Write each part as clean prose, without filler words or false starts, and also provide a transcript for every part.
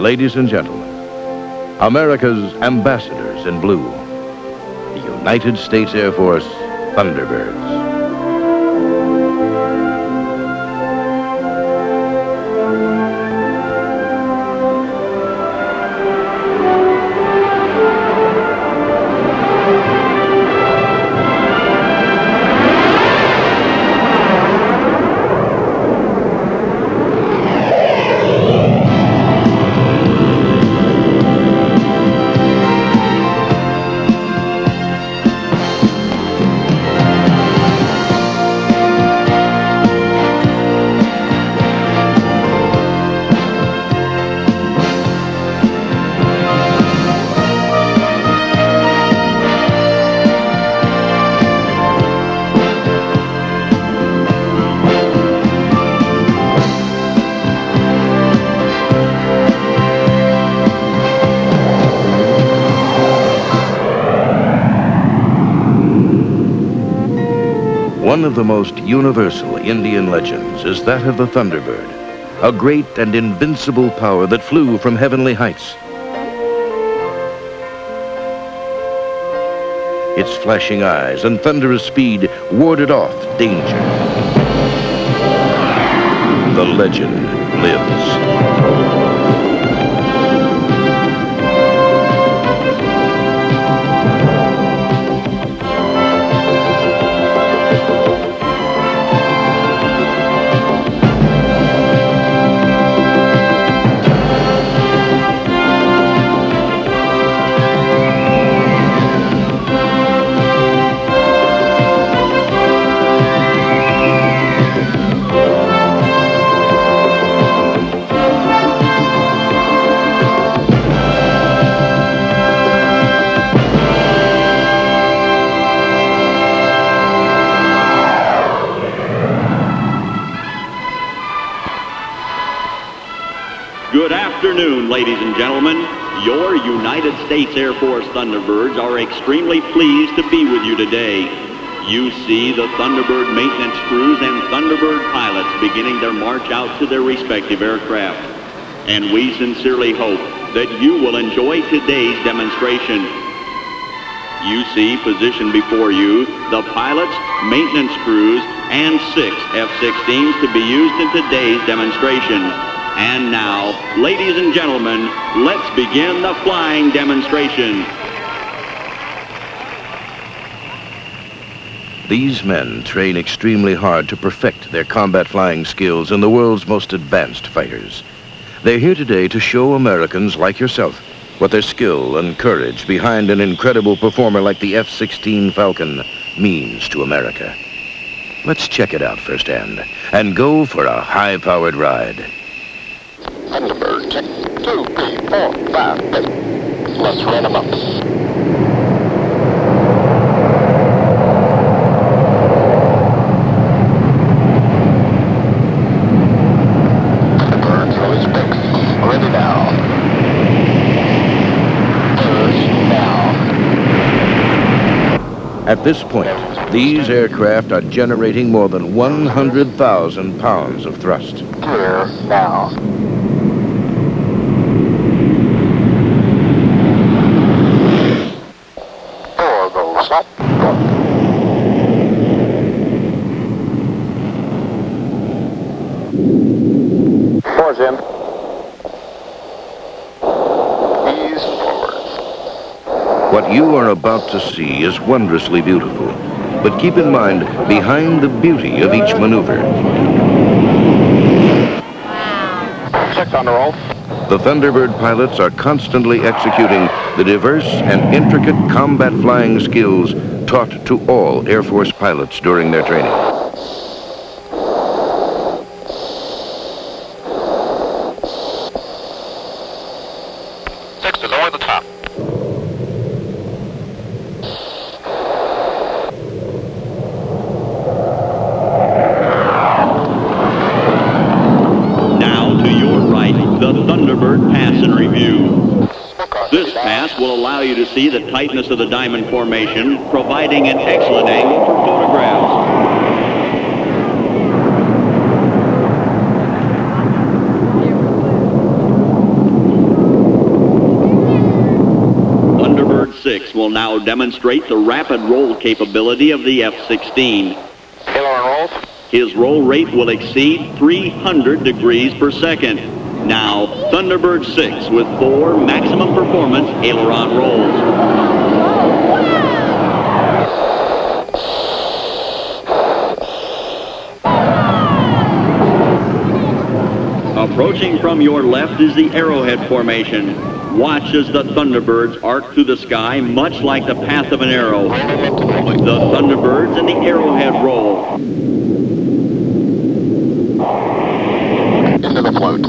ladies and gentlemen, America's ambassadors in blue, the United States Air Force Thunderbirds. One of the most universal Indian legends is that of the Thunderbird, a great and invincible power that flew from heavenly heights. Its flashing eyes and thunderous speed warded off danger. The legend lives. Good afternoon, ladies and gentlemen. Your United States Air Force Thunderbirds are extremely pleased to be with you today. You see the Thunderbird maintenance crews and Thunderbird pilots beginning their march out to their respective aircraft. And we sincerely hope that you will enjoy today's demonstration. You see positioned before you the pilots, maintenance crews, and 6 F-16s to be used in today's demonstration. And now, ladies and gentlemen, let's begin the flying demonstration. These men train extremely hard to perfect their combat flying skills in the world's most advanced fighters. They're here today to show Americans like yourself what their skill and courage behind an incredible performer like the F-16 Falcon means to America. Let's check it out firsthand and go for a high-powered ride. Thunderbird, check 2, 3, 4, 5, 6. Let's run them up. Thunderbird, release brakes. Ready now. Push now. At this point, these aircraft are generating more than 100,000 pounds of thrust. Clear now. Up. Forward, Jim. Ease forward. What you are about to see is wondrously beautiful, but keep in mind, behind the beauty of each maneuver, Check on the roll. the Thunderbird pilots are constantly executing the diverse and intricate combat flying skills taught to all Air Force pilots during their training. Six is over the top. Now to your right, the Thunderbird pass and review. This pass will allow you to see the tightness of the diamond formation, providing an excellent angle for photographs. 6 will now demonstrate the rapid roll capability of the F-16. Aileron rolls. His roll rate will exceed 300 degrees per second. Now, Thunderbird 6 with 4 maximum performance aileron rolls. Approaching from your left is the arrowhead formation. Watch as the Thunderbirds arc through the sky much like the path of an arrow. The Thunderbirds and the arrowhead roll. Into the float.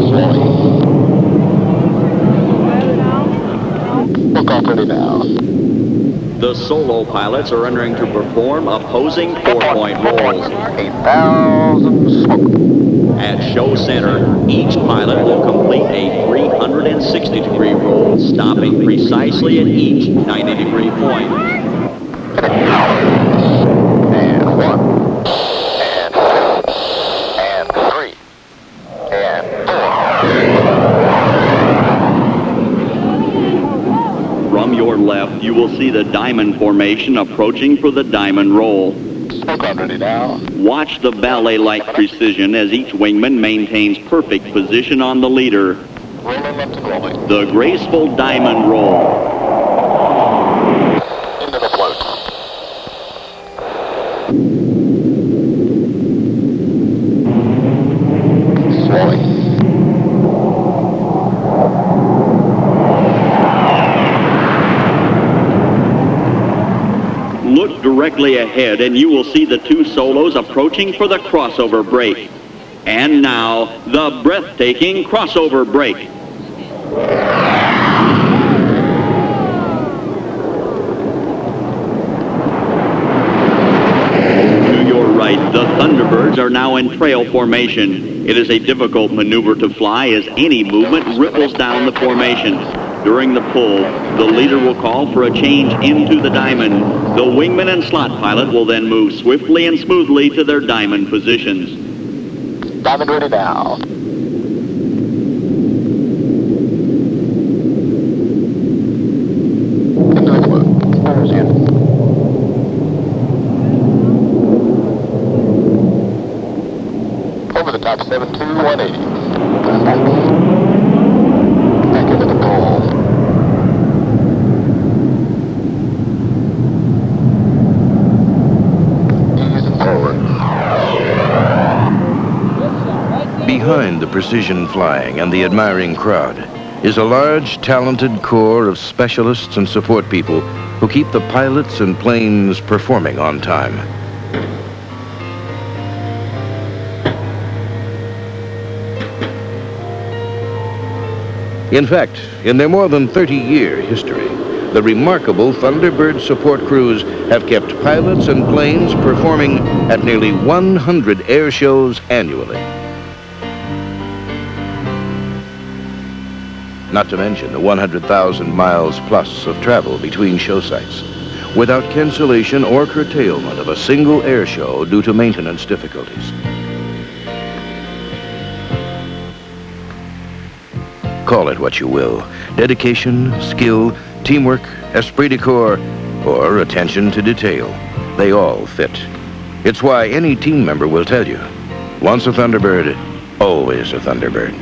Slowly. Look off ready now. The solo pilots are entering to perform opposing 4-point rolls. 8,000 smoke. At show center, each pilot will complete a 360-degree roll, stopping precisely at each 90-degree point. And 1. And 2. And 3. And 4. From your left, you will see the diamond formation approaching for the diamond roll. Smoke on ready now. Watch the ballet-like precision as each wingman maintains perfect position on the leader. Rolling left and rolling. The graceful diamond roll. Into the float. Slowly. Look directly ahead and you will see the two solos approaching for the crossover break. And now, the breathtaking crossover break. To your right, the Thunderbirds are now in trail formation. It is a difficult maneuver to fly as any movement ripples down the formation. During the pull, the leader will call for a change into the diamond. The wingman and slot pilot will then move swiftly and smoothly to their diamond positions. Diamond ready now. Into the float. Fires in. Over the top 7-2, 180. Back into the pull. Behind the precision flying and the admiring crowd is a large, talented corps of specialists and support people who keep the pilots and planes performing on time. In fact, in their more than 30-year history, the remarkable Thunderbird support crews have kept pilots and planes performing at nearly 100 air shows annually. Not to mention the 100,000 miles plus of travel between show sites, without cancellation or curtailment of a single air show due to maintenance difficulties. Call it what you will: dedication, skill, teamwork, esprit de corps, or attention to detail. They all fit. It's why any team member will tell you, once a Thunderbird, always a Thunderbird.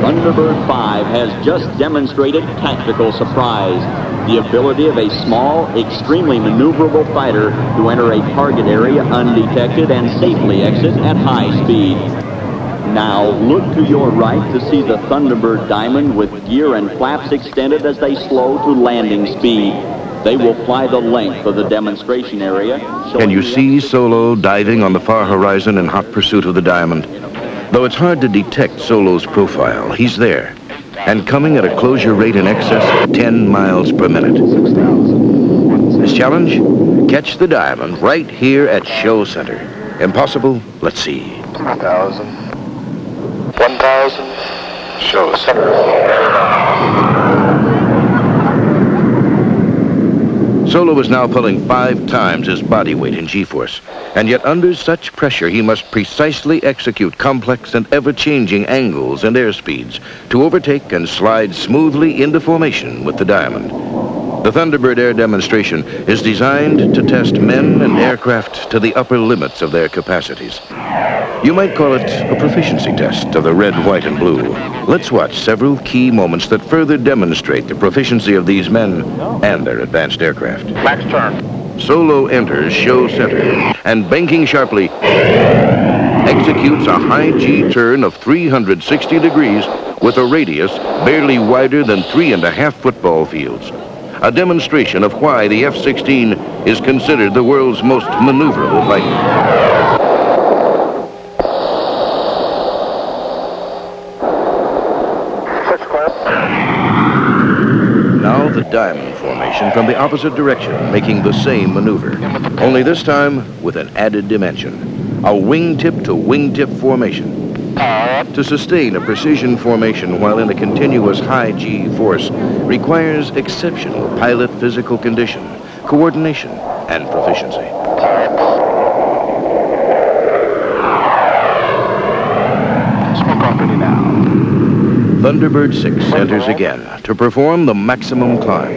Thunderbird 5 has just demonstrated tactical surprise, the ability of a small, extremely maneuverable fighter to enter a target area undetected and safely exit at high speed. Now, look to your right to see the Thunderbird Diamond with gear and flaps extended as they slow to landing speed. They will fly the length of the demonstration area. Can you see Solo diving on the far horizon in hot pursuit of the Diamond? Though it's hard to detect Solo's profile, he's there, and coming at a closure rate in excess of 10 miles per minute. His challenge? Catch the Diamond right here at Show Center. Impossible? Let's see. 2,000. 1,000. Show Center. Solo is now pulling 5 times his body weight in G-force, and yet under such pressure he must precisely execute complex and ever-changing angles and airspeeds to overtake and slide smoothly into formation with the Diamond. The Thunderbird air demonstration is designed to test men and aircraft to the upper limits of their capacities. You might call it a proficiency test of the red, white, and blue. Let's watch several key moments that further demonstrate the proficiency of these men and their advanced aircraft. Max turn. Solo enters show center and, banking sharply, executes a high G turn of 360 degrees with a radius barely wider than 3.5 football fields. A demonstration of why the F-16 is considered the world's most maneuverable fighter. Now the Diamond formation from the opposite direction, making the same maneuver. Only this time with an added dimension. A wingtip to wingtip formation. To sustain a precision formation while in a continuous high G force requires exceptional pilot physical condition, coordination, and proficiency. Smoke off ready now. Thunderbird 6 enters again to perform the maximum climb.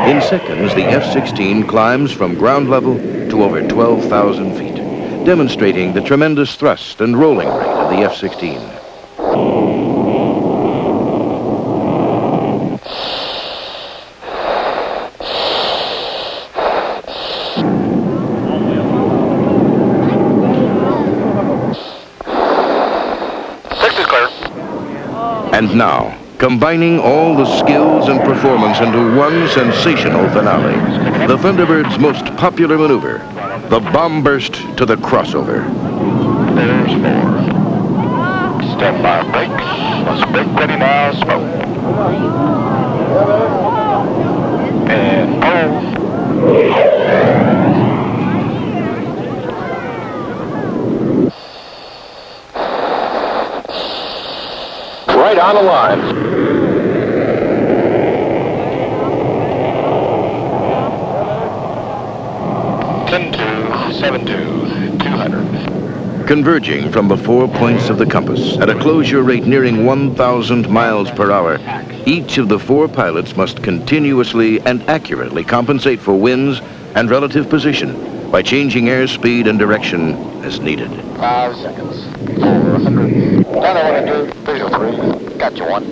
In seconds, the F-16 climbs from ground level to over 12,000 feet, demonstrating the tremendous thrust and rolling rate of the F-16. And now, combining all the skills and performance into one sensational finale, the Thunderbird's most popular maneuver, the bomb burst to the crossover. There's 4. Stand by brakes. Let's brake ready now, smoke. And right on the line. 10-2, 200. Converging from the 4 points of the compass at a closure rate nearing 1,000 miles per hour, each of the 4 pilots must continuously and accurately compensate for winds and relative position by changing airspeed and direction as needed. 5 seconds. 400. Now I want to do 303. Got you one.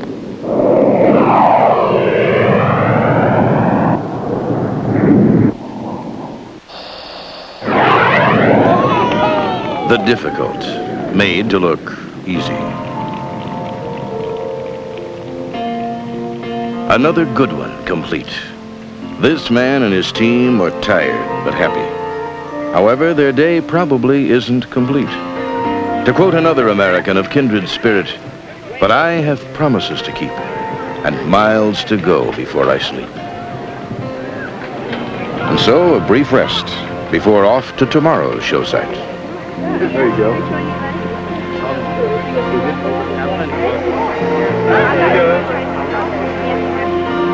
The difficult, made to look easy. Another good one complete. This man and his team are tired but happy. However, their day probably isn't complete. To quote another American of kindred spirit, "But I have promises to keep and miles to go before I sleep." And so a brief rest before off to tomorrow's show site. There you go.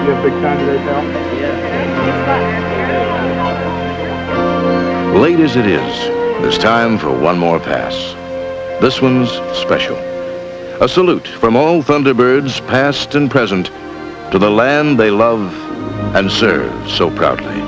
You have big time today, pal? Late as it is, there's time for one more pass. This one's special. A salute from all Thunderbirds, past and present, to the land they love and serve so proudly.